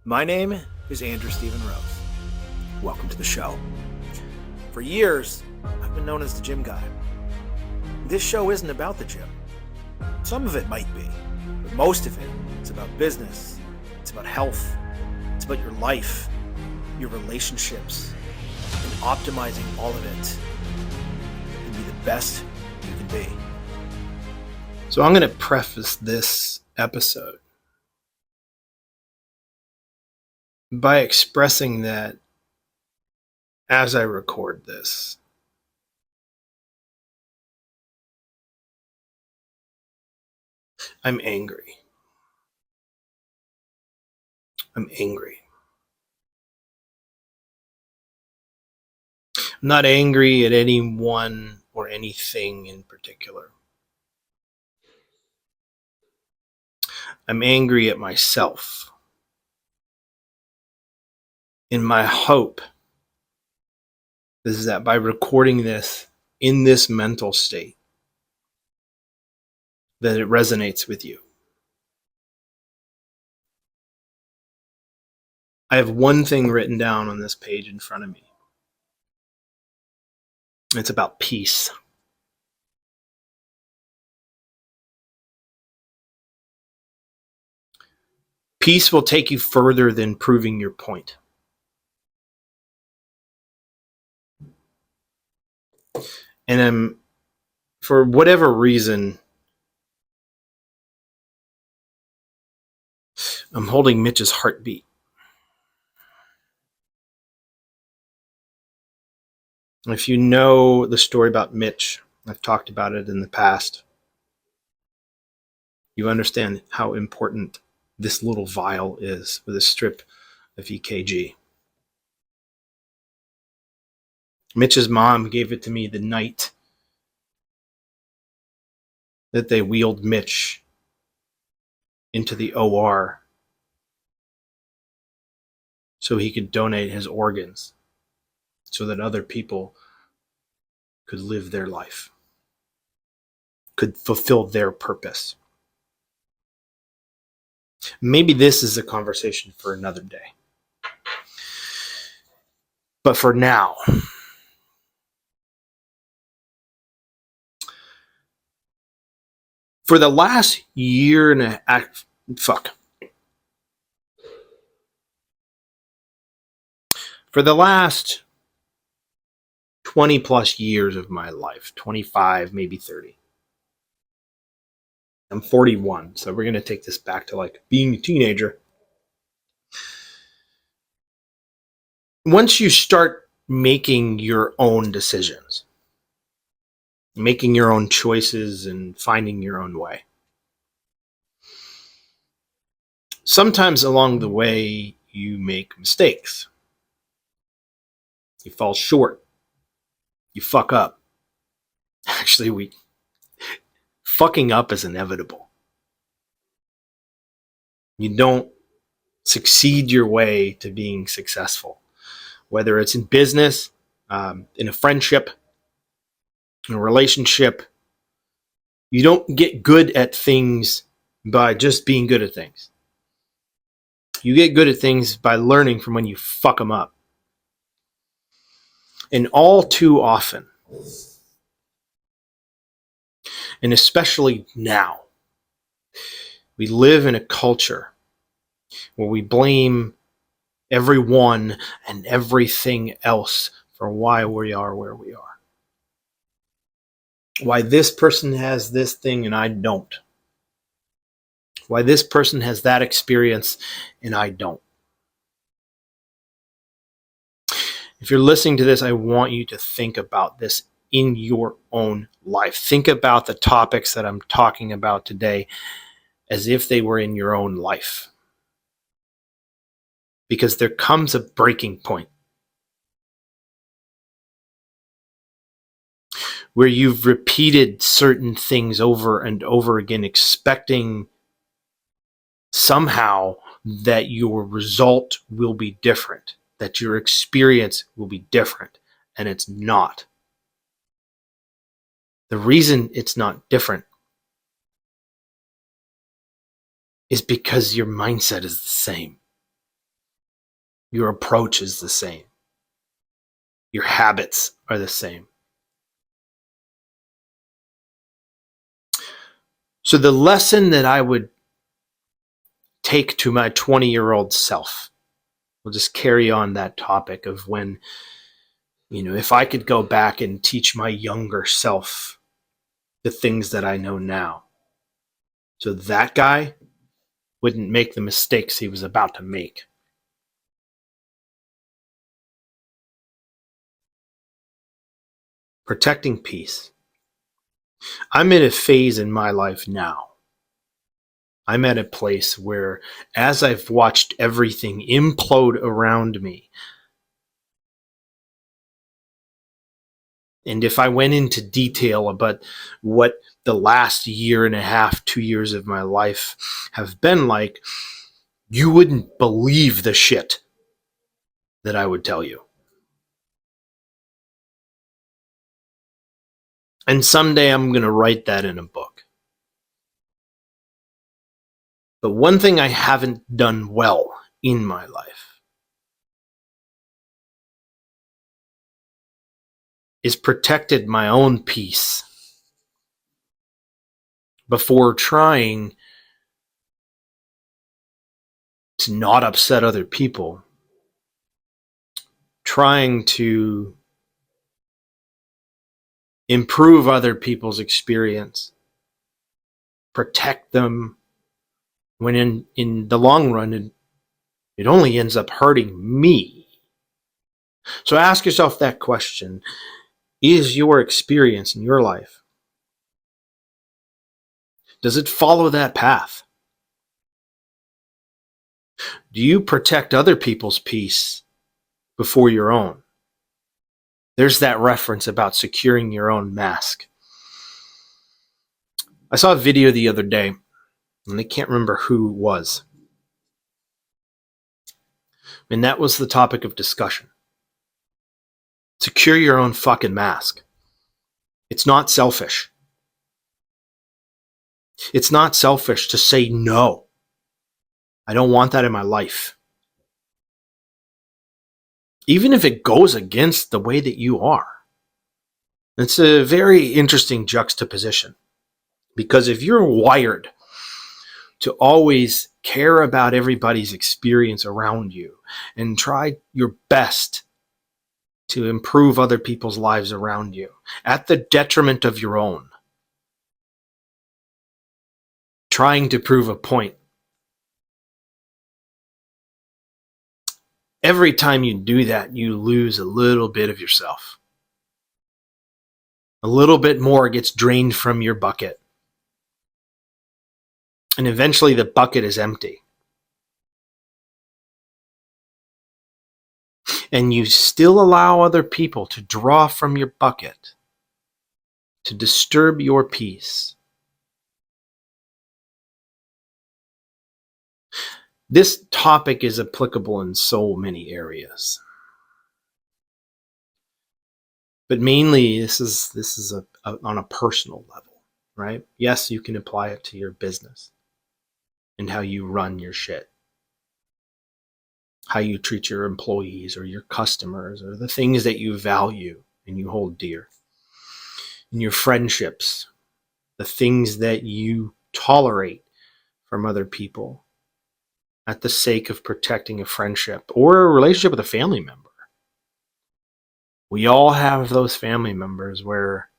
My name is Andrew Stephen Rose. Welcome to the show. For years, I've been known as the gym guy. This show isn't about the gym. Some of it might be, but most of it, it's about business, it's about health, it's about your life, your relationships, and optimizing all of it to be the best you can be. So I'm going to preface this episode by expressing that as I record this, I'm angry. I'm not angry at anyone or anything in particular. I'm angry at myself. And my hope is that by recording this in this mental state, that it resonates with you. I have one thing written down on this page in front of me. It's about peace. Peace will take you further than proving your point. And for whatever reason, I'm holding Mitch's heartbeat. If you know the story about Mitch, I've talked about it in the past, you understand how important this little vial is with a strip of EKG. Mitch's mom gave it to me the night that they wheeled Mitch into the OR so he could donate his organs so that other people could live their life, could fulfill their purpose. Maybe this is a conversation for another day. But for now, for the last year and a half, for the last 20 plus years of my life, 25, maybe 30. I'm 41, so we're going to take this back to like being a teenager. Once you start making your own decisions, making your own choices and finding your own way, sometimes along the way you make mistakes. You fall short. You fuck up. Actually, fucking up is inevitable. You don't succeed your way to being successful, whether it's in business, in a friendship, in a relationship. You don't get good at things by just being good at things. You get good at things by learning from when you fuck them up. And all too often, and especially now, we live in a culture where we blame everyone and everything else for why we are where we are. Why this person has this thing and I don't. Why this person has that experience and I don't. If you're listening to this, I want you to think about this in your own life. Think about the topics that I'm talking about today as if they were in your own life. Because there comes a breaking point where you've repeated certain things over and over again, expecting somehow that your result will be different, that your experience will be different, and it's not. The reason it's not different is because your mindset is the same. Your approach is the same. Your habits are the same. So the lesson that I would take to my 20-year-old self, we'll just carry on that topic of when, if I could go back and teach my younger self the things that I know now, so that guy wouldn't make the mistakes he was about to make. Protecting peace. I'm in a phase in my life now. I'm at a place where, as I've watched everything implode around me, and if I went into detail about what the last year and a half, 2 years of my life have been like, you wouldn't believe the shit that I would tell you. And someday I'm going to write that in a book. But one thing I haven't done well in my life is protected my own peace before trying to not upset other people, trying to improve other people's experience, protect them, when in the long run, it only ends up hurting me. So ask yourself that question. Is your experience in your life, does it follow that path? Do you protect other people's peace before your own? There's that reference about securing your own mask. I saw a video the other day, and I can't remember who it was. And that was the topic of discussion. Secure your own fucking mask. It's not selfish. It's not selfish to say no. I don't want that in my life. Even if it goes against the way that you are. It's a very interesting juxtaposition. Because if you're wired to always care about everybody's experience around you and try your best to improve other people's lives around you at the detriment of your own, trying to prove a point, every time you do that, you lose a little bit of yourself. A little bit more gets drained from your bucket. And eventually the bucket is empty. And you still allow other people to draw from your bucket, to disturb your peace. This topic is applicable in so many areas. But mainly this is on a personal level, right? Yes, you can apply it to your business and how you run your shit. How you treat your employees or your customers or the things that you value and you hold dear. In your friendships, the things that you tolerate from other people at the sake of protecting a friendship or a relationship with a family member. We all have those family members where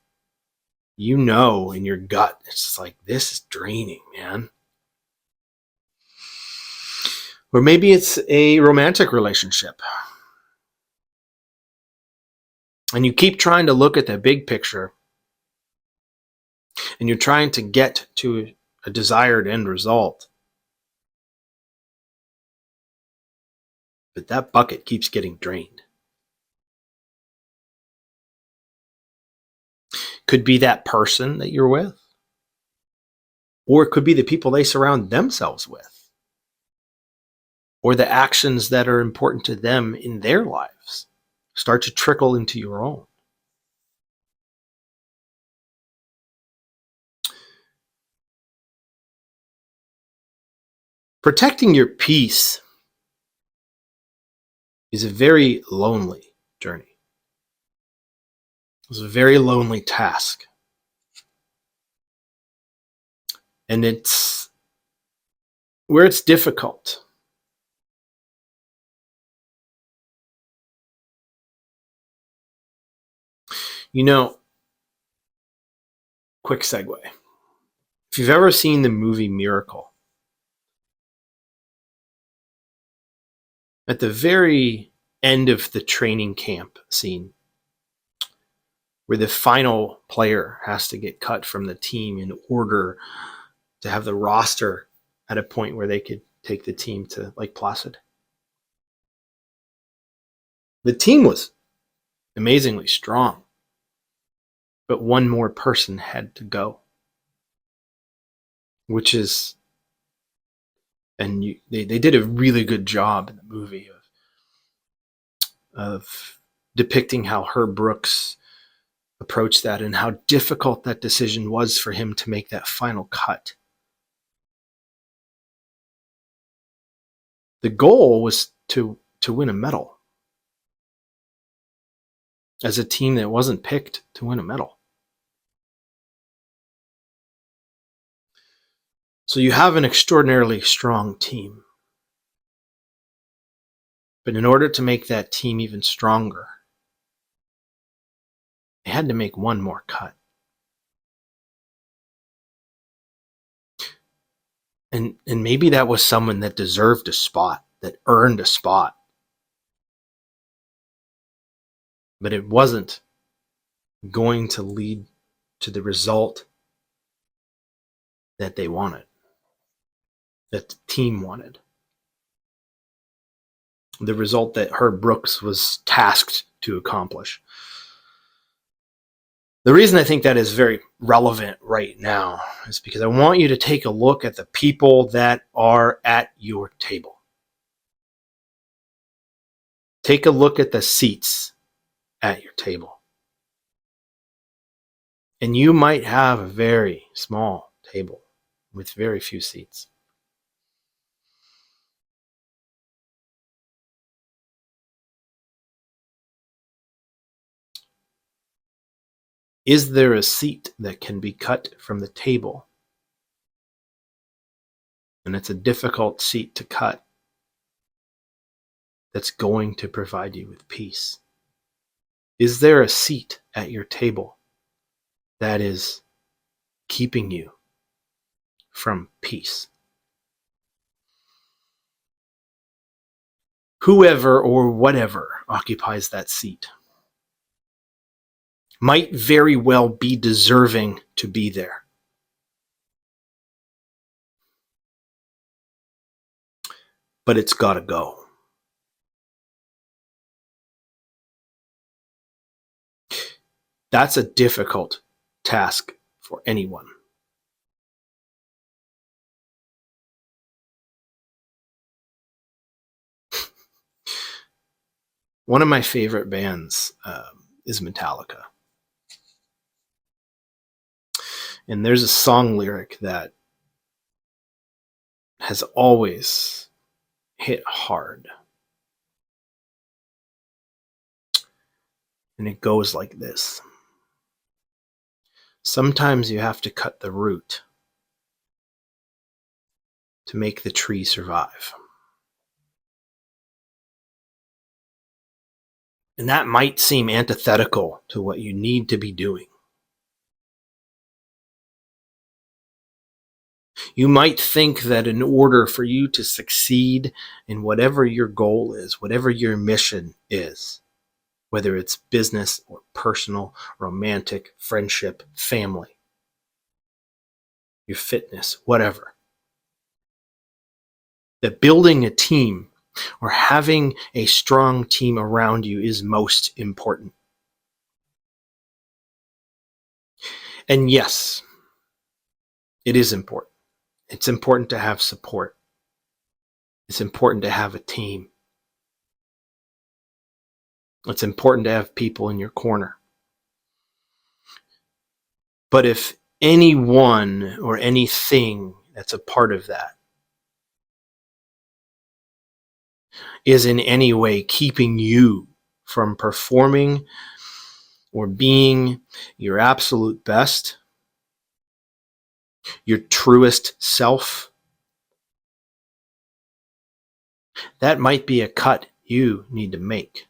in your gut, it's just like, this is draining, man. Or maybe it's a romantic relationship. And you keep trying to look at the big picture. And you're trying to get to a desired end result. But that bucket keeps getting drained. Could be that person that you're with. Or it could be the people they surround themselves with. Or the actions that are important to them in their lives start to trickle into your own. Protecting your peace is a very lonely journey. It was a very lonely task. And it's where it's difficult. You know, quick segue. If you've ever seen the movie Miracle, at the very end of the training camp scene, where the final player has to get cut from the team in order to have the roster at a point where they could take the team to Lake Placid. The team was amazingly strong, but one more person had to go, which is, and they did a really good job in the movie of depicting how Herb Brooks approached that and how difficult that decision was for him to make that final cut. The goal was to win a medal as a team that wasn't picked to win a medal. So you have an extraordinarily strong team. But in order to make that team even stronger, they had to make one more cut. And maybe that was someone that deserved a spot, that earned a spot. But it wasn't going to lead to the result that they wanted, that the team wanted. The result that Herb Brooks was tasked to accomplish. The reason I think that is very relevant right now is because I want you to take a look at the people that are at your table. Take a look at the seats at your table. And you might have a very small table with very few seats. Is there a seat that can be cut from the table? And it's a difficult seat to cut that's going to provide you with peace. Is there a seat at your table that is keeping you from peace? Whoever or whatever occupies that seat might very well be deserving to be there. But it's got to go. That's a difficult task for anyone. One of my favorite bands is Metallica. And there's a song lyric that has always hit hard. And it goes like this. Sometimes you have to cut the root to make the tree survive. And that might seem antithetical to what you need to be doing. You might think that in order for you to succeed in whatever your goal is, whatever your mission is, whether it's business or personal, romantic, friendship, family, your fitness, whatever, that building a team or having a strong team around you is most important. And yes, it is important. It's important to have support. It's important to have a team. It's important to have people in your corner. But if anyone or anything that's a part of that is in any way keeping you from performing or being your absolute best, your truest self, that might be a cut you need to make.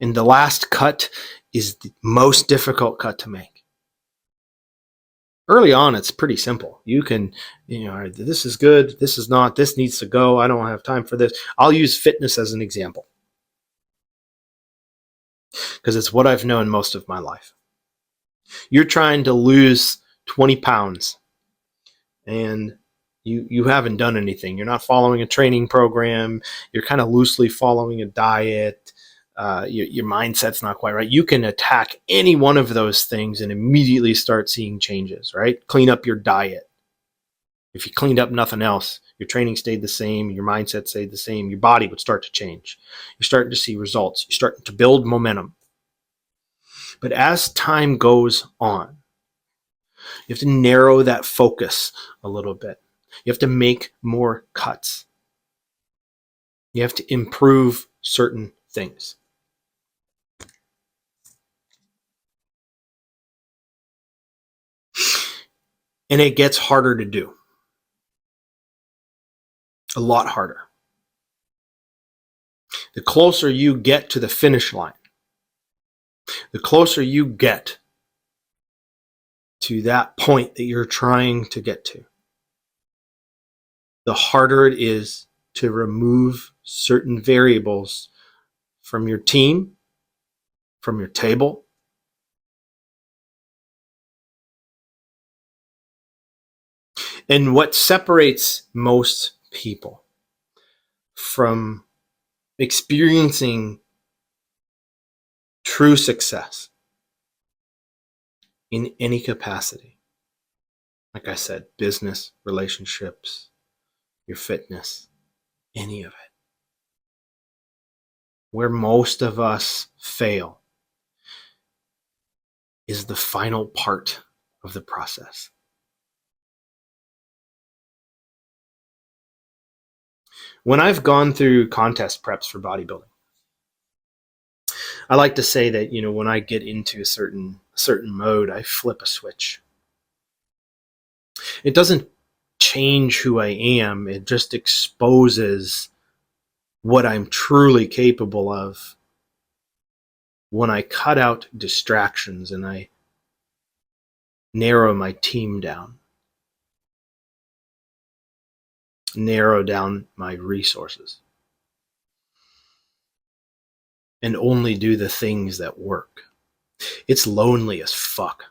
And the last cut is the most difficult cut to make. Early on, it's pretty simple. You can, this is good, this is not, this needs to go, I don't have time for this. I'll use fitness as an example because it's what I've known most of my life. You're trying to lose 20 pounds and you haven't done anything. You're not following a training program. You're kind of loosely following a diet. Your mindset's not quite right. You can attack any one of those things and immediately start seeing changes, right? Clean up your diet. If you cleaned up nothing else, your training stayed the same, your mindset stayed the same, your body would start to change. You're starting to see results. You're starting to build momentum. But as time goes on, you have to narrow that focus a little bit. You have to make more cuts. You have to improve certain things. And it gets harder to do. A lot harder. The closer you get to the finish line, the closer you get to that point that you're trying to get to, the harder it is to remove certain variables from your team, from your table. And what separates most people from experiencing true success in any capacity, like I said, business, relationships, your fitness, any of it, where most of us fail is the final part of the process. When I've gone through contest preps for bodybuilding, I like to say that, when I get into a certain mode, I flip a switch. It doesn't change who I am. It just exposes what I'm truly capable of when I cut out distractions and I narrow my team down, narrow down my resources, and only do the things that work. It's lonely as fuck.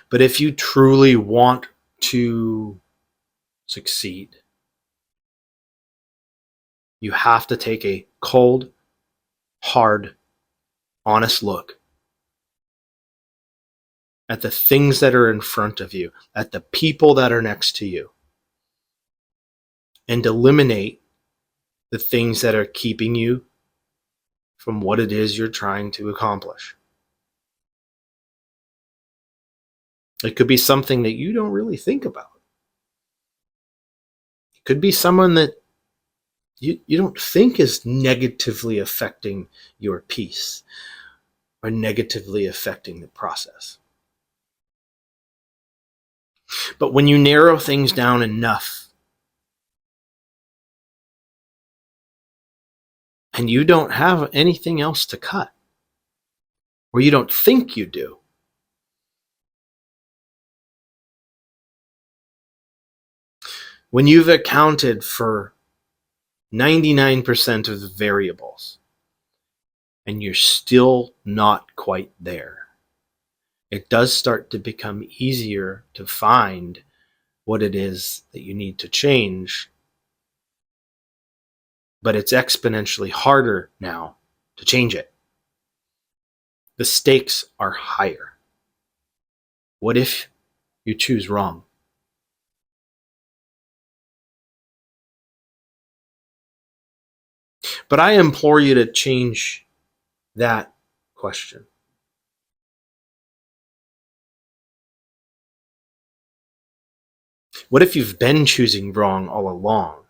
But if you truly want to succeed, you have to take a cold, hard, honest look at the things that are in front of you, at the people that are next to you, and eliminate the things that are keeping you from what it is you're trying to accomplish. It could be something that you don't really think about. It could be someone that you don't think is negatively affecting your peace or negatively affecting the process. But when you narrow things down enough and you don't have anything else to cut, or you don't think you do, when you've accounted for 99% of the variables and you're still not quite there, it does start to become easier to find what it is that you need to change, but it's exponentially harder now to change it. The stakes are higher. What if you choose wrong? But I implore you to change that question. What if you've been choosing wrong all along?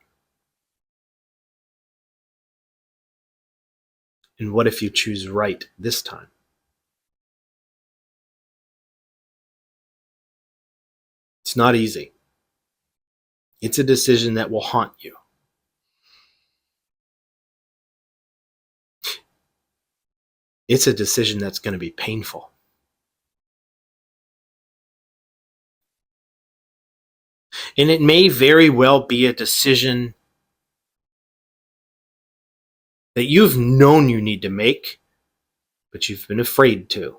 And what if you choose right this time? It's not easy. It's a decision that will haunt you. It's a decision that's going to be painful. And it may very well be a decision that you've known you need to make, but you've been afraid to.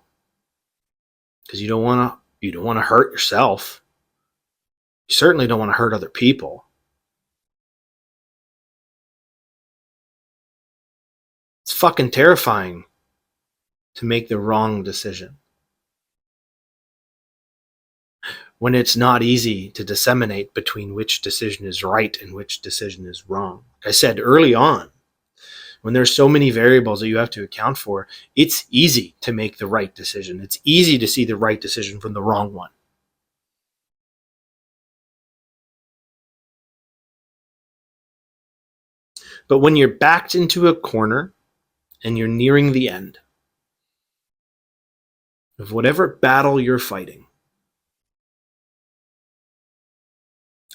Because you don't want to hurt yourself. You certainly don't want to hurt other people. It's fucking terrifying to make the wrong decision. When it's not easy to disseminate between which decision is right and which decision is wrong. Like I said early on, when there's so many variables that you have to account for, it's easy to make the right decision. It's easy to see the right decision from the wrong one. But when you're backed into a corner and you're nearing the end of whatever battle you're fighting,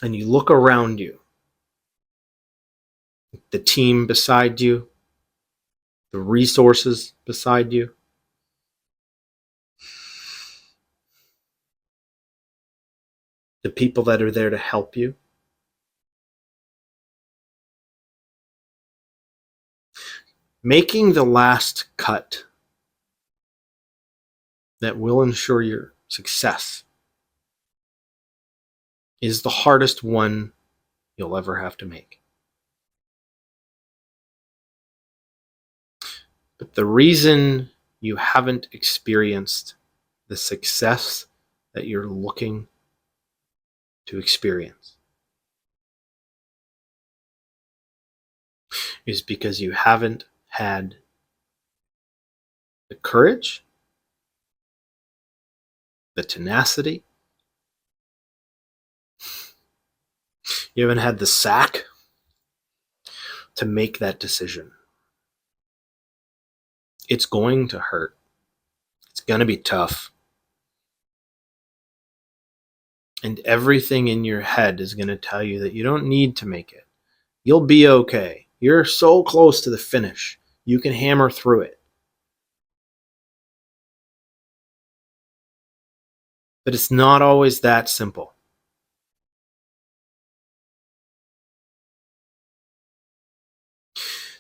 and you look around you, the team beside you, the resources beside you, the people that are there to help you, making the last cut that will ensure your success is the hardest one you'll ever have to make. But the reason you haven't experienced the success that you're looking to experience is because you haven't had the courage, the tenacity, you haven't had the sack to make that decision. It's going to hurt. It's going to be tough. And everything in your head is going to tell you that you don't need to make it. You'll be okay. You're so close to the finish. You can hammer through it. But it's not always that simple.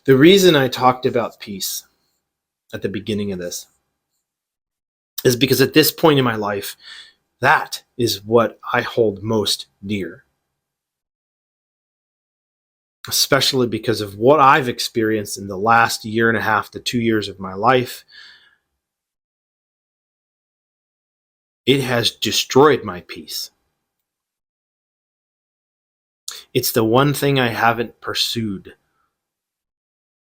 The reason I talked about peace at the beginning of this is because at this point in my life, that is what I hold most dear. Especially because of what I've experienced in the last year and a half to 2 years of my life. It has destroyed my peace. It's the one thing I haven't pursued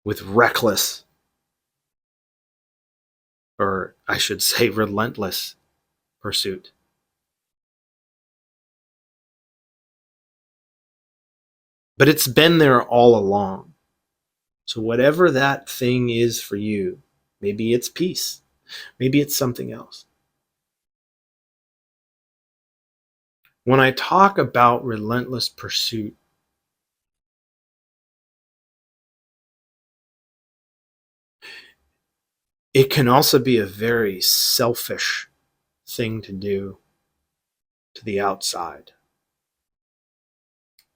with reckless, or I should say relentless, pursuit. But it's been there all along. So whatever that thing is for you, maybe it's peace, maybe it's something else. When I talk about relentless pursuit, it can also be a very selfish thing to do to the outside.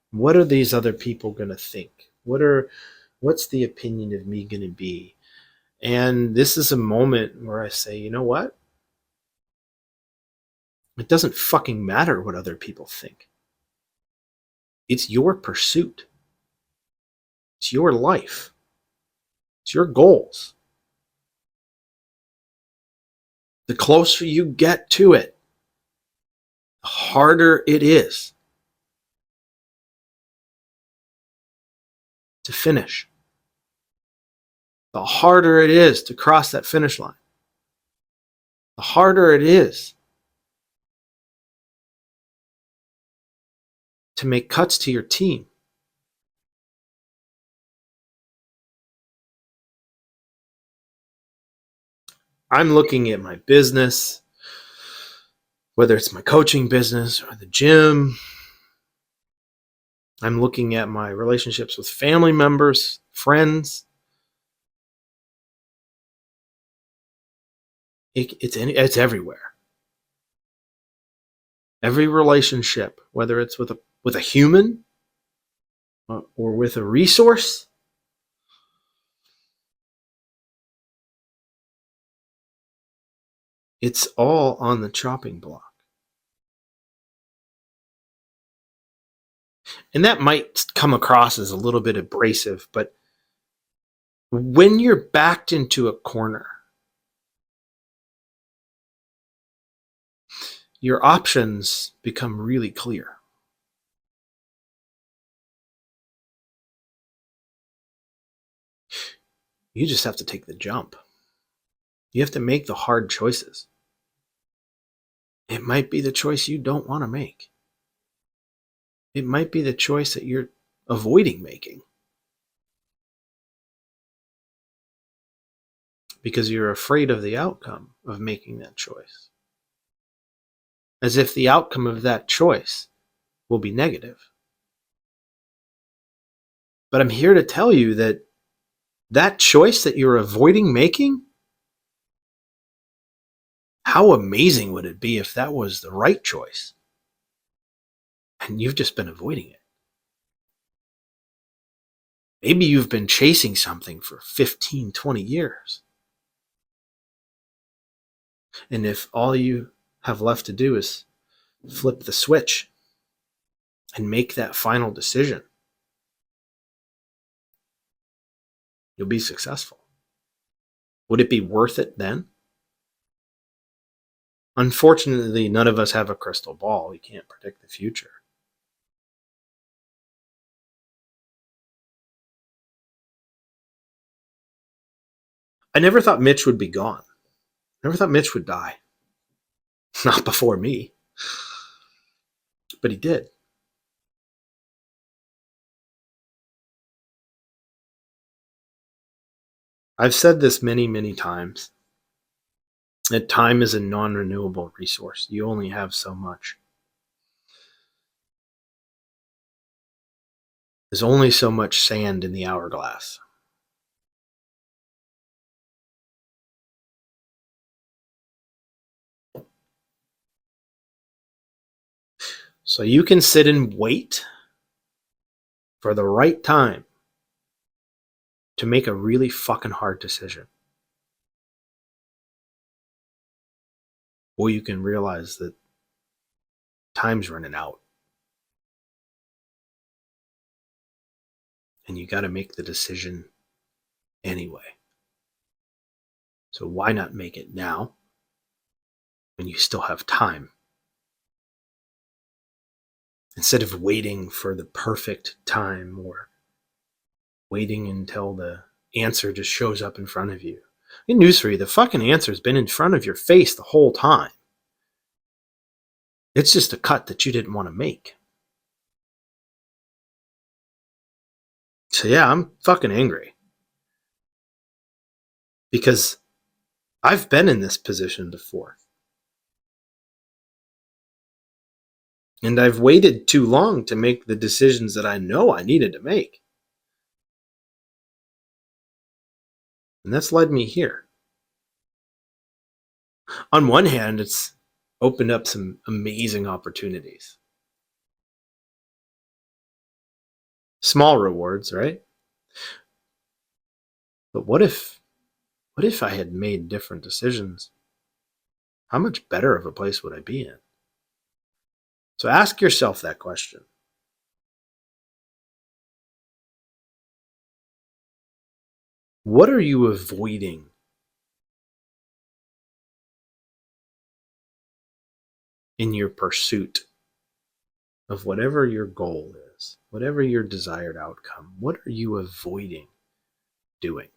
What are these other people going to think? What's the opinion of me going to be? And this is a moment where I say, you know what? It doesn't fucking matter what other people think. It's your pursuit. It's your life. It's your goals. The closer you get to it, the harder it is to finish. The harder it is to cross that finish line. The harder it is to make cuts to your team. I'm looking at my business, whether it's my coaching business or the gym. I'm looking at my relationships with family members, friends. It's everywhere. Every relationship, whether it's with a human or with a resource, it's all on the chopping block. And that might come across as a little bit abrasive, but when you're backed into a corner, your options become really clear. You just have to take the jump. You have to make the hard choices. It might be the choice you don't want to make. It might be the choice that you're avoiding making because you're afraid of the outcome of making that choice. As if the outcome of that choice will be negative. But I'm here to tell you that that choice that you're avoiding making, how amazing would it be if that was the right choice? And you've just been avoiding it. Maybe you've been chasing something for 15, 20 years. And if all you have left to do is flip the switch and make that final decision, you'll be successful. Would it be worth it then? Unfortunately, none of us have a crystal ball. We can't predict the future. I never thought Mitch would be gone. Never thought Mitch would die. Not before me. But he did. I've said this many, many times, that time is a non-renewable resource. You only have so much. There's only so much sand in the hourglass. So you can sit and wait for the right time to make a really fucking hard decision. Or you can realize that time's running out. And you got to make the decision anyway. So why not make it now when you still have time? Instead of waiting for the perfect time or waiting until the answer just shows up in front of you. Good news for you, the fucking answer's been in front of your face the whole time. It's just a cut that you didn't want to make. So yeah, I'm fucking angry. Because I've been in this position before. And I've waited too long to make the decisions that I know I needed to make. And that's led me here. On one hand, it's opened up some amazing opportunities. Small rewards, right? But what if I had made different decisions? How much better of a place would I be in? So ask yourself that question. What are you avoiding in your pursuit of whatever your goal is, whatever your desired outcome? What are you avoiding doing?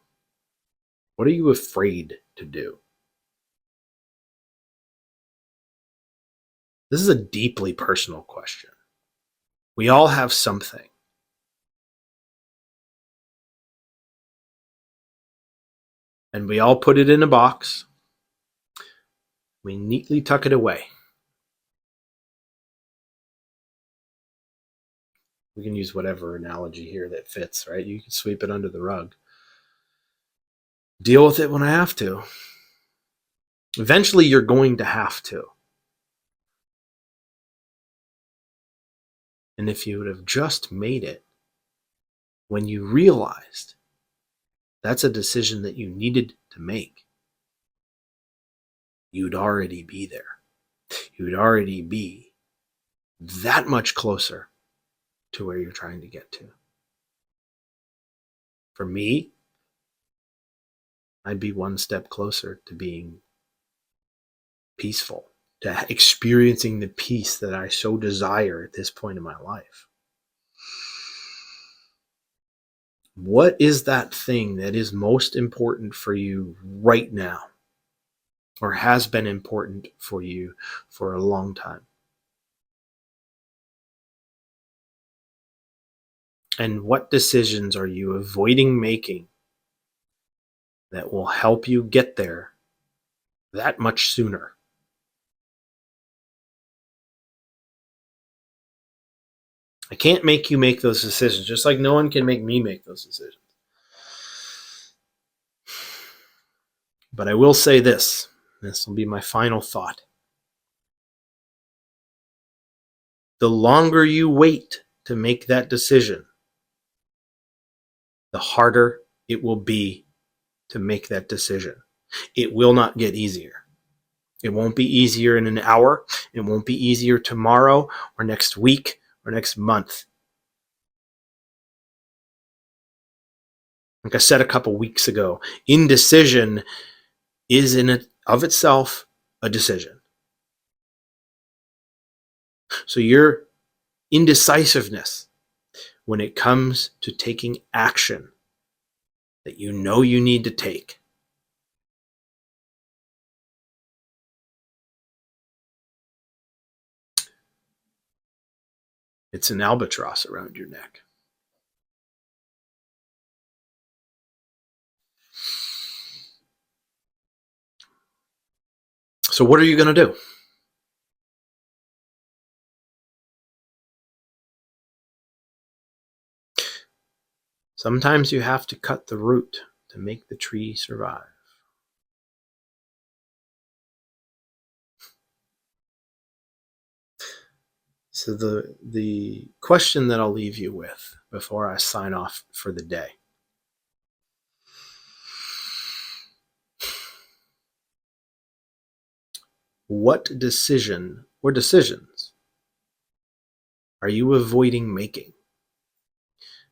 What are you afraid to do? This is a deeply personal question. We all have something. And we all put it in a box. We neatly tuck it away. We can use whatever analogy here that fits, right? You can sweep it under the rug. Deal with it when I have to. Eventually, you're going to have to. And if you would have just made it when you realized that's a decision that you needed to make, you'd already be there. You'd already be that much closer to where you're trying to get to. For me, I'd be one step closer to being peaceful, to experiencing the peace that I so desire at this point in my life. What is that thing that is most important for you right now, or has been important for you for a long time? And what decisions are you avoiding making that will help you get there that much sooner? I can't make you make those decisions, just like no one can make me make those decisions. But I will say this. This will be my final thought. The longer you wait to make that decision, the harder it will be to make that decision. It will not get easier. It won't be easier in an hour. It won't be easier tomorrow or next week or next month. Like I said a couple weeks ago, indecision is in it of itself a decision. So your indecisiveness when it comes to taking action that you know you need to take, it's an albatross around your neck. So what are you going to do? Sometimes you have to cut the root to make the tree survive. So the question that I'll leave you with before I sign off for the day. What decision or decisions are you avoiding making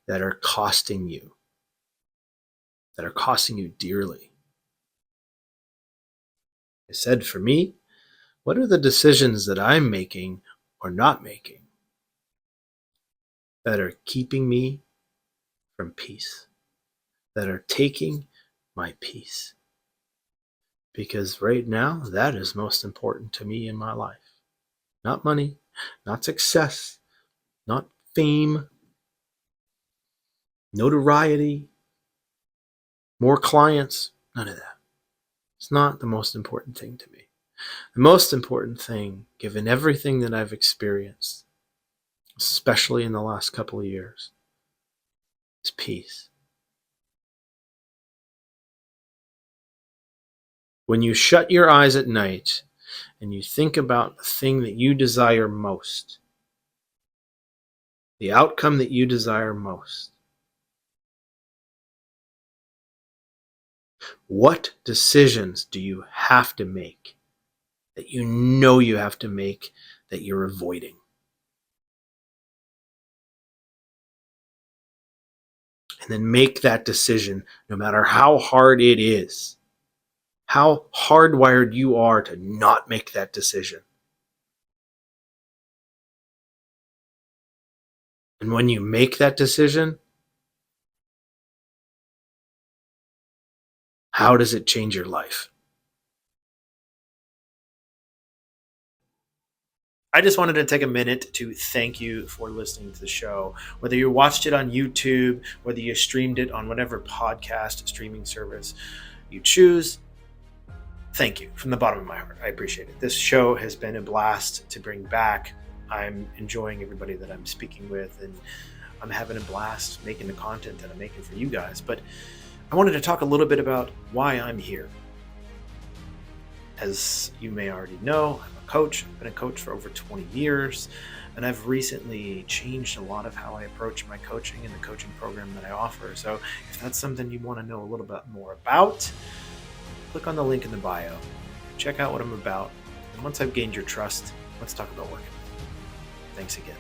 that are costing you dearly? I said for me, what are the decisions that I'm making or not making that are keeping me from peace, that are taking my peace? Because right now, that is most important to me in my life. Not money, not success, not fame, notoriety, more clients, none of that. It's not the most important thing to me. The most important thing, given everything that I've experienced, especially in the last couple of years, is peace. When you shut your eyes at night and you think about the thing that you desire most, the outcome that you desire most, what decisions do you have to make that you know you have to make that you're avoiding? And then make that decision no matter how hard it is, how hardwired you are to not make that decision. And when you make that decision, how does it change your life? I just wanted to take a minute to thank you for listening to the show. Whether you watched it on YouTube, whether you streamed it on whatever podcast streaming service you choose, thank you from the bottom of my heart. I appreciate it. This show has been a blast to bring back. I'm enjoying everybody that I'm speaking with, and I'm having a blast making the content that I'm making for you guys. But I wanted to talk a little bit about why I'm here. As you may already know, I'm a coach. I've been a coach for over 20 years, and I've recently changed a lot of how I approach my coaching and the coaching program that I offer. So if that's something you want to know a little bit more about, click on the link in the bio. Check out what I'm about. And once I've gained your trust, let's talk about working. Thanks again.